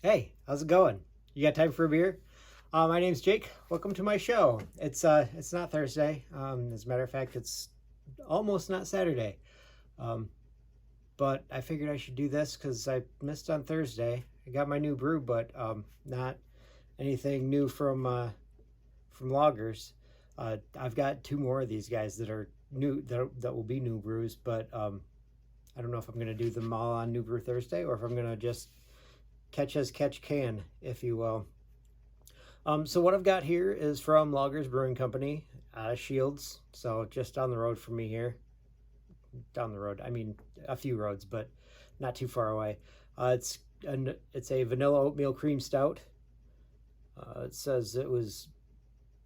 Hey, how's it going? You got time for a beer? My name's Jake. Welcome to my show. It's not Thursday. As a matter of fact, it's almost not Saturday. Um, but I figured I should do this because I missed on Thursday. I got my new brew, but not anything new from Loggers. I've got two more of these guys that are new that will be new brews, but I don't know if I'm gonna do them all on New Brew Thursday or if I'm gonna just catch as catch can, if you will. So what I've got here is from Loggers Brewing Company out of Shields, so just down the road from me here. Down the road, I mean a few roads, but not too far away. It's a vanilla oatmeal cream stout. It says it was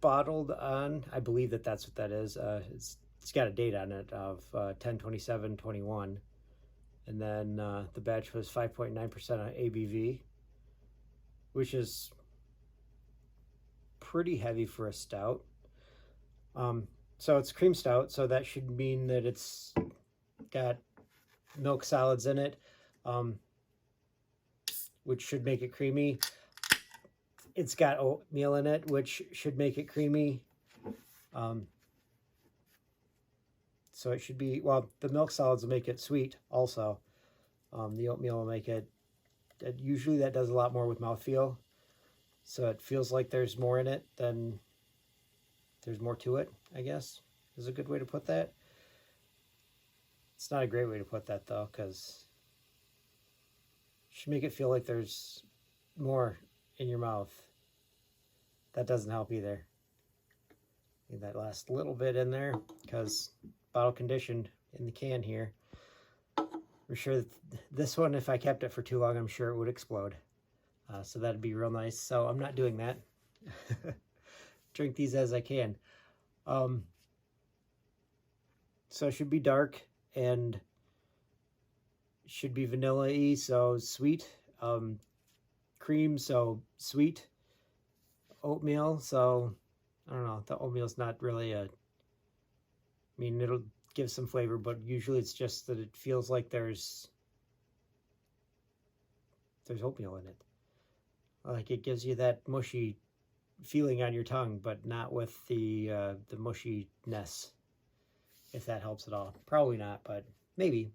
bottled on, I believe that's what that is. It's got a date on it of 10/27/21, and then the batch was 5.9% on ABV, which is pretty heavy for a stout. So it's cream stout, so that should mean that it's got milk solids in it, which should make it creamy. It's got oatmeal in it, which should make it creamy. So it should be, well, the milk solids will make it sweet also. The oatmeal will make it, usually that does a lot more with mouthfeel. So it feels like there's more in it than there's more to it, I guess, is a good way to put that. It's not a great way to put that, though, because it should make it feel like there's more in your mouth. That doesn't help either. Need that last little bit in there, because bottle conditioned in the can here. I'm sure that this one, if I kept it for too long, I'm sure it would explode. So that'd be real nice. So I'm not doing that. Drink these as I can. So it should be dark and should be vanilla-y, so sweet. Cream, so sweet. Oatmeal, so I don't know. The oatmeal's not really I mean, it'll give some flavor, but usually it's just that it feels like there's oatmeal in it. Like it gives you that mushy feeling on your tongue, but not with the mushiness, if that helps at all. Probably not, but maybe.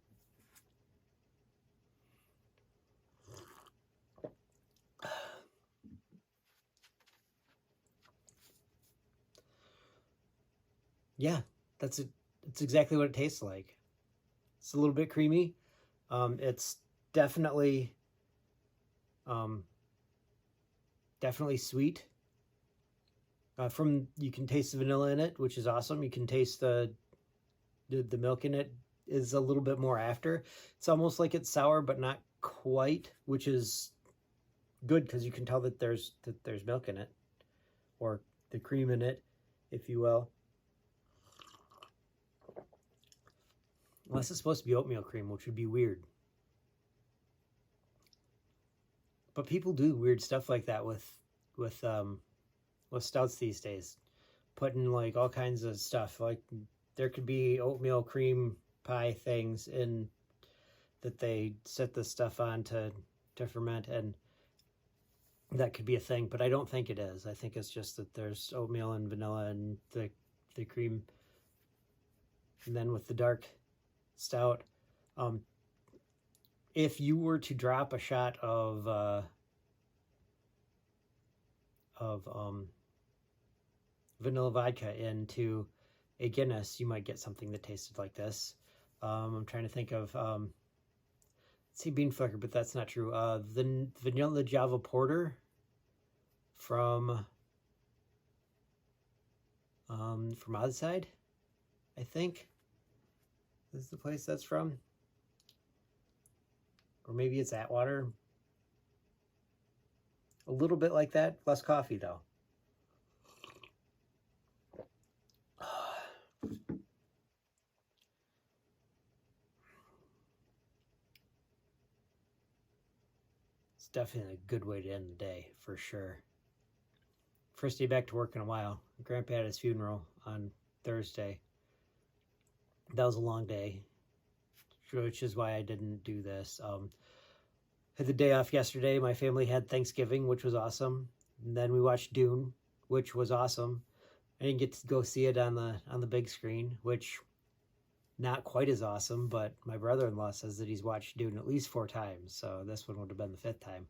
Yeah, that's exactly what it tastes like. It's a little bit creamy. It's definitely definitely sweet. You can taste the vanilla in it, which is awesome. You can taste the milk in it is a little bit more after. It's almost like it's sour, but not quite, which is good because you can tell that there's milk in it, or the cream in it, if you will. Unless it's supposed to be oatmeal cream, which would be weird. But people do weird stuff like that with stouts these days, putting like all kinds of stuff. Like there could be oatmeal cream pie things in that they set this stuff on to ferment, and that could be a thing. But I don't think it is. I think it's just that there's oatmeal and vanilla and the cream, and then with the dark stout, if you were to drop a shot of vanilla vodka into a Guinness, you might get something that tasted like this. I'm trying to think of, let's see, bean flicker, but that's not true. The vanilla Java Porter from Outside, I think. This is the place that's from. Or maybe it's Atwater. A little bit like that, less coffee though. It's definitely a good way to end the day, for sure. First day back to work in a while. Grandpa had his funeral on Thursday. That was a long day, which is why I didn't do this. Had the day off yesterday. My family had Thanksgiving, which was awesome. And then we watched Dune, which was awesome. I didn't get to go see it on the big screen, which not quite as awesome, but my brother-in-law says that he's watched Dune at least 4 times, so this one would have been the 5th time.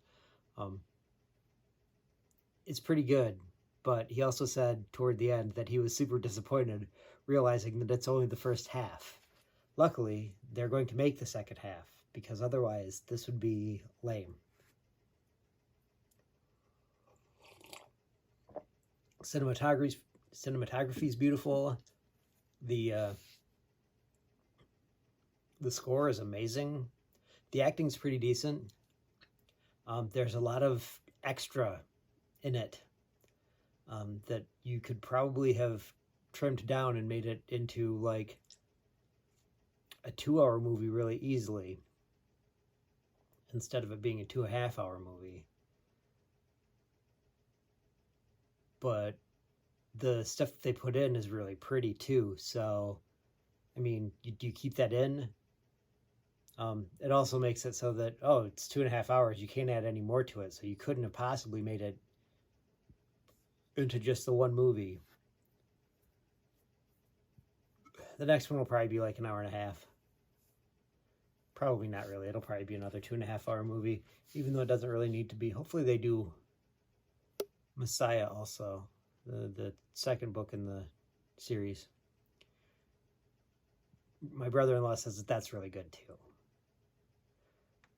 It's pretty good, but he also said toward the end that he was super disappointed, realizing that it's only the first half. Luckily, they're going to make the second half, because otherwise this would be lame. Cinematography is beautiful. The score is amazing. The acting's pretty decent. There's a lot of extra in it that you could probably have trimmed down and made it into like a 2-hour movie really easily, instead of it being a 2.5-hour movie. But the stuff that they put in is really pretty too, so I mean, you keep that in. It also makes it so that, oh, it's 2.5 hours, you can't add any more to it, so you couldn't have possibly made it into just the one movie. The next one will probably be like an hour and a half. Probably not really. It'll probably be another 2.5-hour movie, even though it doesn't really need to be. Hopefully they do Messiah also, the second book in the series. My brother-in-law says that that's really good too.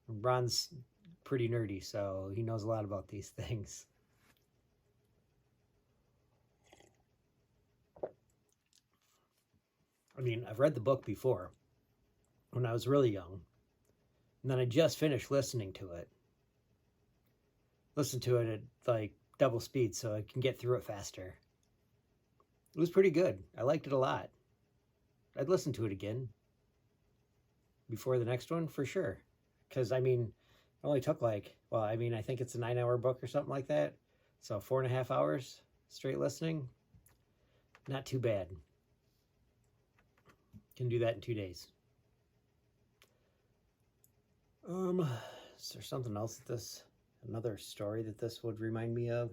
Ron's pretty nerdy, so he knows a lot about these things. I mean, I've read the book before when I was really young, and then I just finished listening to it. Listened to it at like double speed so I can get through it faster. It was pretty good. I liked it a lot. I'd listen to it again before the next one for sure. Because, I mean, it only took like, well, I mean, I think it's a 9-hour book or something like that. So 4.5 hours straight listening. Not too bad. Can do that in 2 days. Is there something else that this, another story that this would remind me of?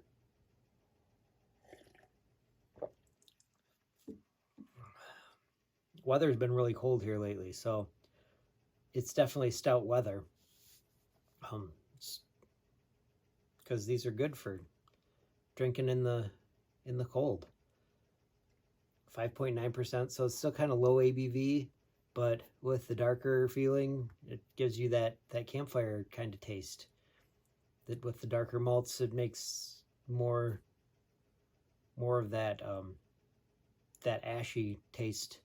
Weather's been really cold here lately, so it's definitely stout weather. Because these are good for drinking in the cold. 5.9%, so it's still kind of low ABV, but with the darker feeling, it gives you that campfire kind of taste. That with the darker malts, it makes more of that that ashy taste.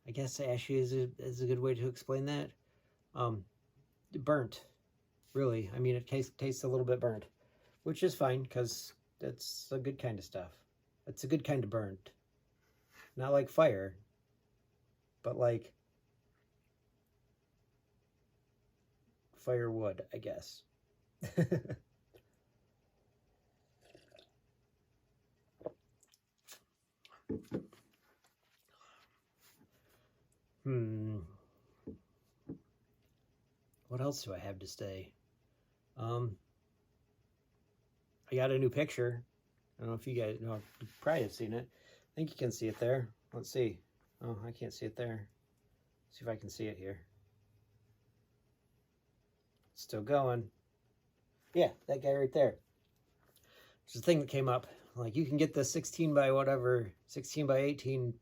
I guess ashy is a good way to explain that. Burnt, really. I mean, it tastes a little bit burnt, which is fine because it's a good kind of stuff. It's a good kind of burnt. Not like fire, but like firewood, I guess. What else do I have to say? I got a new picture. I don't know if you guys know. You probably have seen it. I think you can see it there. Let's see. Oh, I can't see it there. Let's see if I can see it here. Still going. Yeah, that guy right there. It's a thing that came up. Like, you can get the 16 by whatever, 16 by 18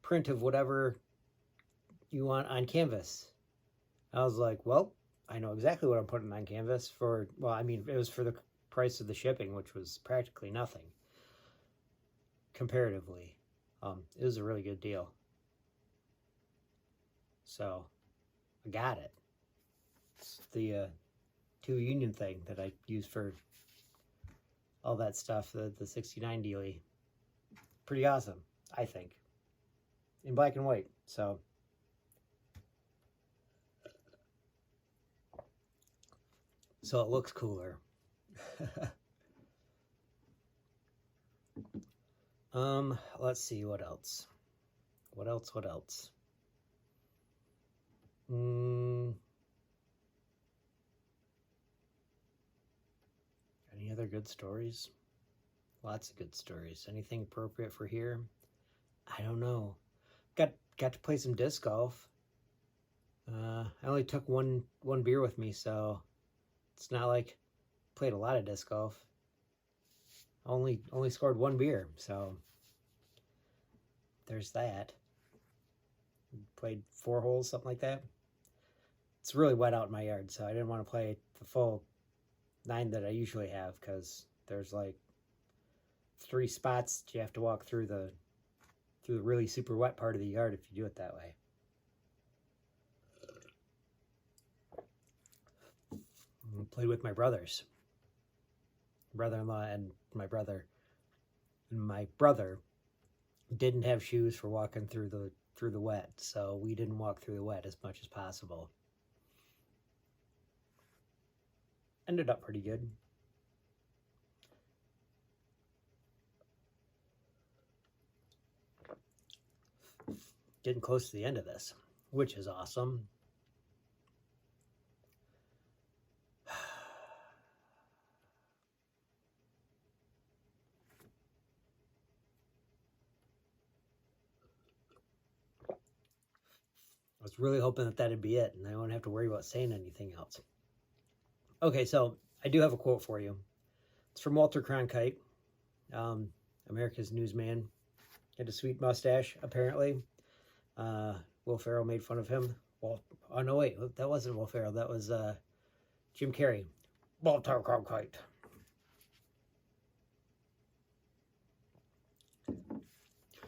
print of whatever you want on canvas. I was like, well, I know exactly what I'm putting on canvas for. Well, I mean, it was for the price of the shipping, which was practically nothing comparatively. It was a really good deal. So I got it. It's the 2 Union thing that I use for all that stuff, the 69 dealie. Pretty awesome, I think. In black and white, so. So it looks cooler. Let's see, what else? What else? Any other good stories? Lots of good stories. Anything appropriate for here? I don't know. Got to play some disc golf. I only took one beer with me, so it's not like I played a lot of disc golf. Only scored one beer, so there's that. Played 4 holes, something like that. It's really wet out in my yard, so I didn't want to play the full 9 that I usually have, because there's like 3 spots you have to walk through the really super wet part of the yard if you do it that way. I played with my brother-in-law and my brother. And my brother didn't have shoes for walking through the wet, so we didn't walk through the wet as much as possible. Ended up pretty good. Getting close to the end of this, which is awesome. I was really hoping that that'd be it, and I won't have to worry about saying anything else. Okay, so I do have a quote for you. It's from Walter Cronkite, America's newsman. He had a sweet mustache, apparently. Will Ferrell made fun of him. Well, oh no, wait, that wasn't Will Ferrell. That was Jim Carrey. Walter Cronkite.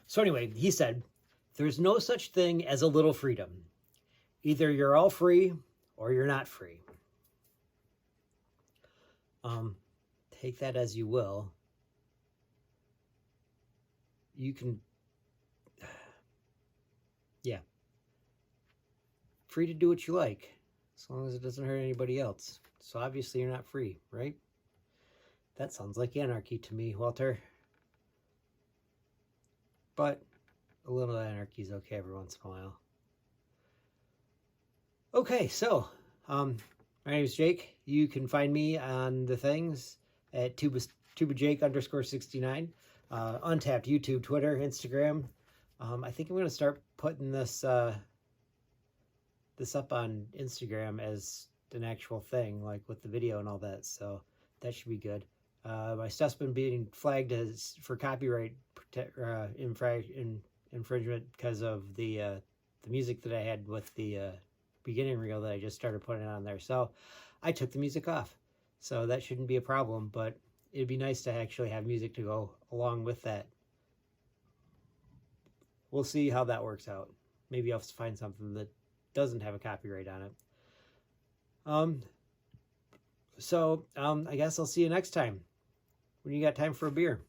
So anyway, he said, "There's no such thing as a little freedom. Either you're all free or you're not free." Take that as you will. You can, yeah, free to do what you like, as long as it doesn't hurt anybody else. So obviously you're not free, right? That sounds like anarchy to me, Walter. But a little anarchy is okay every once in a while. Okay, so my name is Jake. You can find me on the things at tubajake_69, Untapped, YouTube, Twitter, Instagram. I think I'm going to start putting this this up on Instagram as an actual thing, like with the video and all that. So that should be good. My stuff's been being flagged as for copyright infringement because of the music that I had with the beginning reel that I just started putting on there. So I took the music off. So that shouldn't be a problem, but it'd be nice to actually have music to go along with that. We'll see how that works out. Maybe I'll find something that doesn't have a copyright on it. I guess I'll see you next time when you got time for a beer.